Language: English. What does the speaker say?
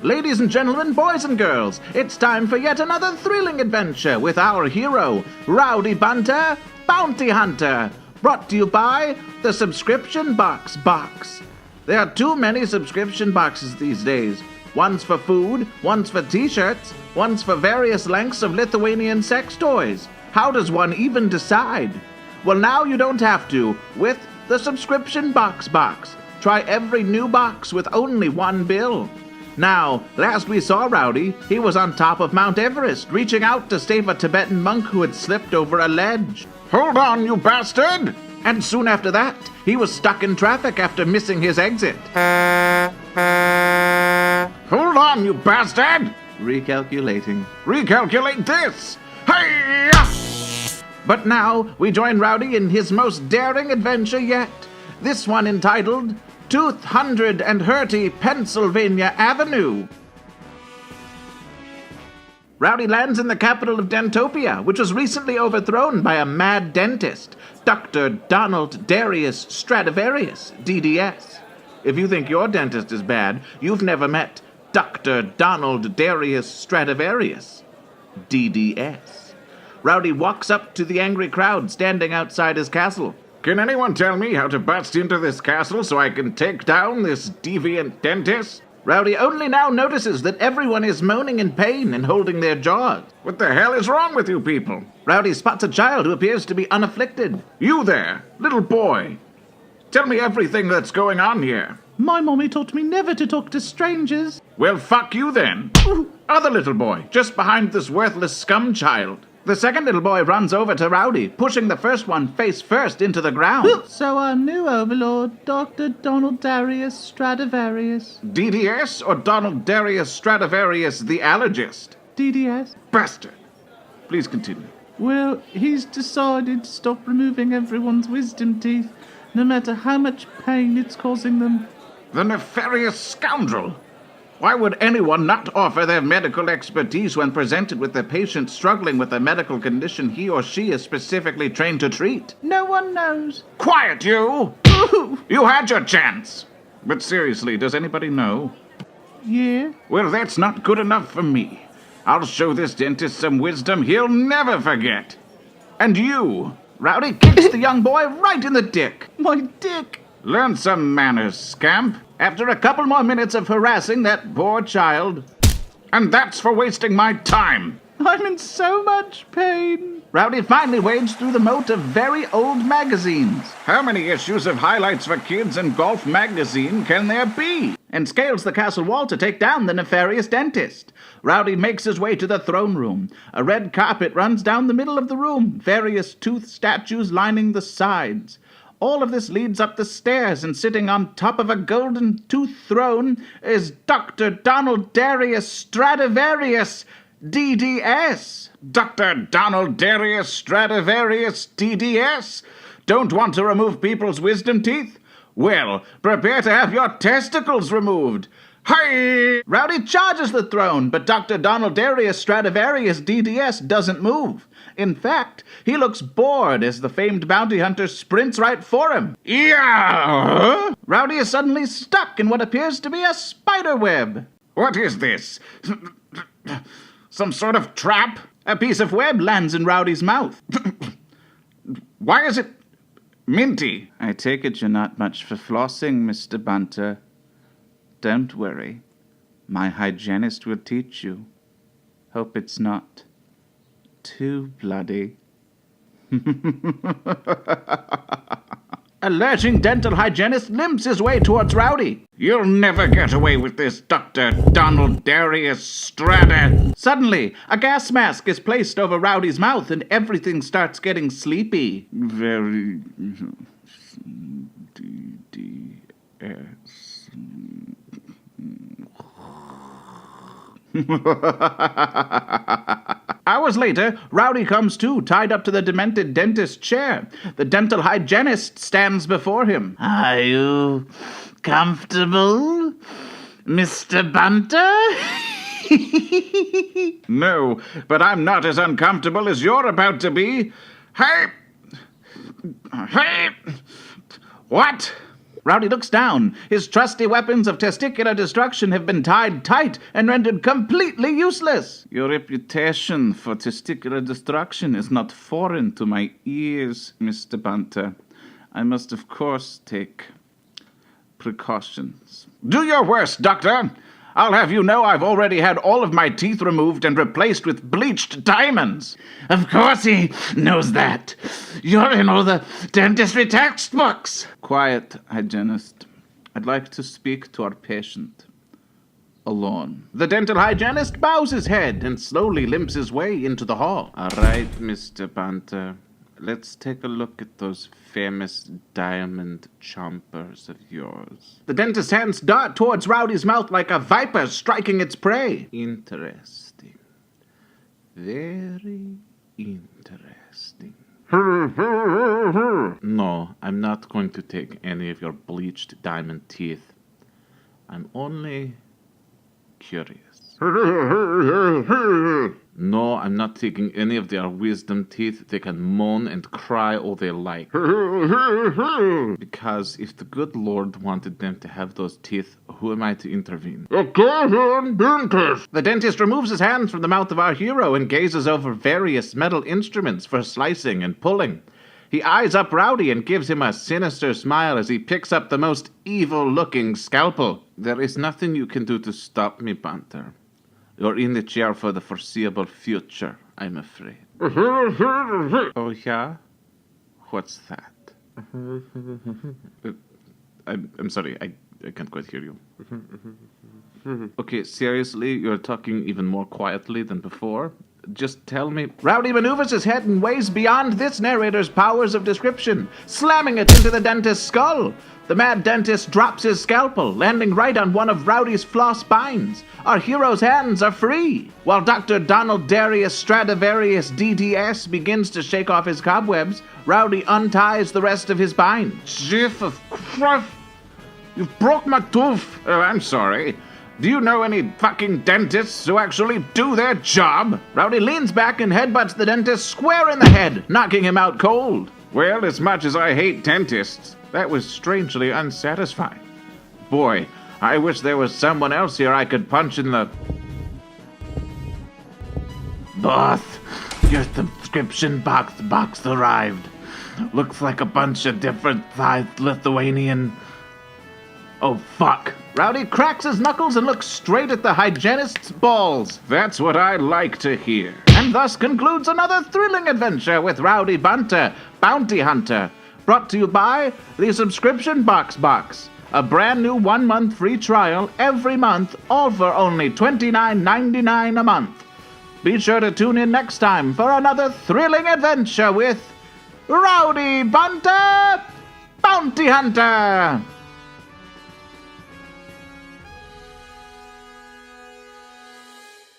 Ladies and gentlemen, boys and girls, it's time for yet another thrilling adventure with our hero, Rowdy Bunter, Bounty Hunter, brought to you by the Subscription Box Box. There are too many subscription boxes these days. One's for food, one's for t-shirts, one's for various lengths of Lithuanian sex toys. How does one even decide? Well, now you don't have to with the Subscription Box Box. Try every new box with only one bill. Now, last we saw Rowdy, he was on top of Mount Everest, reaching out to save a Tibetan monk who had slipped over a ledge. Hold on, you bastard! And soon after that, he was stuck in traffic after missing his exit. Hold on, you bastard! Recalculating. Recalculate this! Hey! But now, we join Rowdy in his most daring adventure yet. This one entitled 200 and Hurty, Pennsylvania Avenue. Rowdy lands in the capital of Dentopia, which was recently overthrown by a mad dentist, Dr. Donald Darius Stradivarius, DDS. If you think your dentist is bad, you've never met Dr. Donald Darius Stradivarius, DDS. Rowdy walks up to the angry crowd standing outside his castle. Can anyone tell me how to bust into this castle so I can take down this deviant dentist? Rowdy only now notices that everyone is moaning in pain and holding their jaws. What the hell is wrong with you people? Rowdy spots a child who appears to be unafflicted. You there, little boy. Tell me everything that's going on here. My mommy taught me never to talk to strangers. Well, fuck you then. Other little boy, just behind this worthless scum child. The second little boy runs over to Rowdy, pushing the first one face first into the ground. So our new overlord, Dr. Donald Darius Stradivarius. DDS or Donald Darius Stradivarius the allergist? DDS? Bastard. Please continue. Well, he's decided to stop removing everyone's wisdom teeth, no matter how much pain it's causing them. The nefarious scoundrel! Why would anyone not offer their medical expertise when presented with a patient struggling with a medical condition he or she is specifically trained to treat? No one knows. Quiet, you! You had your chance! But seriously, does anybody know? Yeah? Well, that's not good enough for me. I'll show this dentist some wisdom he'll never forget. And you! Rowdy kicks the young boy right in the dick. My dick! Learn some manners, scamp. After a couple more minutes of harassing that poor child. And that's for wasting my time. I'm in so much pain. Rowdy finally wades through the moat of very old magazines. How many issues of Highlights for Kids and Golf magazine can there be? And scales the castle wall to take down the nefarious dentist. Rowdy makes his way to the throne room. A red carpet runs down the middle of the room, various tooth statues lining the sides. All of this leads up the stairs, and sitting on top of a golden tooth throne is Dr. Donald Darius Stradivarius, DDS. Dr. Donald Darius Stradivarius, DDS? Don't want to remove people's wisdom teeth? Well, prepare to have your testicles removed. Hi! Rowdy charges the throne, but Dr. Donald Darius Stradivarius, DDS, doesn't move. In fact, he looks bored as the famed bounty hunter sprints right for him. Yeah! Rowdy is suddenly stuck in what appears to be a spider web. What is this? Some sort of trap? A piece of web lands in Rowdy's mouth. Why is it minty? I take it you're not much for flossing, Mr. Bunter. Don't worry. My hygienist will teach you. Hope it's not too bloody. A lurching dental hygienist limps his way towards Rowdy. You'll never get away with this, Dr. Donald Darius Strada. Suddenly, a gas mask is placed over Rowdy's mouth and everything starts getting sleepy. Very DDS. Hours later, Rowdy comes to, tied up to the demented dentist's chair. The dental hygienist stands before him. Are you comfortable, Mr. Bunter? No, but I'm not as uncomfortable as you're about to be. Hey! What? Rowdy looks down. His trusty weapons of testicular destruction have been tied tight and rendered completely useless. Your reputation for testicular destruction is not foreign to my ears, Mr. Bunter. I must, of course, take precautions. Do your worst, Doctor. I'll have you know I've already had all of my teeth removed and replaced with bleached diamonds. Of course he knows that. You're in all the dentistry textbooks. Quiet, hygienist. I'd like to speak to our patient. Alone. The dental hygienist bows his head and slowly limps his way into the hall. All right, Mr. Bunter. Let's take a look at those famous diamond chompers of yours. The dentist's hands dart towards Rowdy's mouth like a viper striking its prey. Interesting. Very interesting. No, I'm not going to take any of your bleached diamond teeth. I'm only curious. No, I'm not taking any of their wisdom teeth. They can moan and cry all they like. Because if the good Lord wanted them to have those teeth, who am I to intervene? A goddamn dentist! The dentist removes his hands from the mouth of our hero and gazes over various metal instruments for slicing and pulling. He eyes up Rowdy and gives him a sinister smile as he picks up the most evil-looking scalpel. There is nothing you can do to stop me, Bunter. You're in the chair for the foreseeable future, I'm afraid. Oh, yeah? What's that? I'm sorry, I can't quite hear you. Okay, seriously, you're talking even more quietly than before? Just tell me. Rowdy maneuvers his head in ways beyond this narrator's powers of description, slamming it into the dentist's skull. The mad dentist drops his scalpel, landing right on one of Rowdy's floss spines. Our hero's hands are free, while Dr. Donald Darius Stradivarius DDS begins to shake off his cobwebs. Rowdy unties the rest of his spine. Jiff of Christ! You broke my tooth! Oh, I'm sorry. Do you know any fucking dentists who actually do their job? Rowdy leans back and headbutts the dentist square in the head, knocking him out cold. Well, as much as I hate dentists, that was strangely unsatisfying. Boy, I wish there was someone else here I could punch in the... Boss, your subscription box arrived. Looks like a bunch of different-sized Lithuanian... Oh, fuck. Rowdy cracks his knuckles and looks straight at the hygienist's balls. That's what I like to hear. And thus concludes another thrilling adventure with Rowdy Bunter, Bounty Hunter. Brought to you by the Subscription Box, a brand new 1-month free trial every month, all for only $29.99 a month. Be sure to tune in next time for another thrilling adventure with Rowdy Bunter, Bounty Hunter.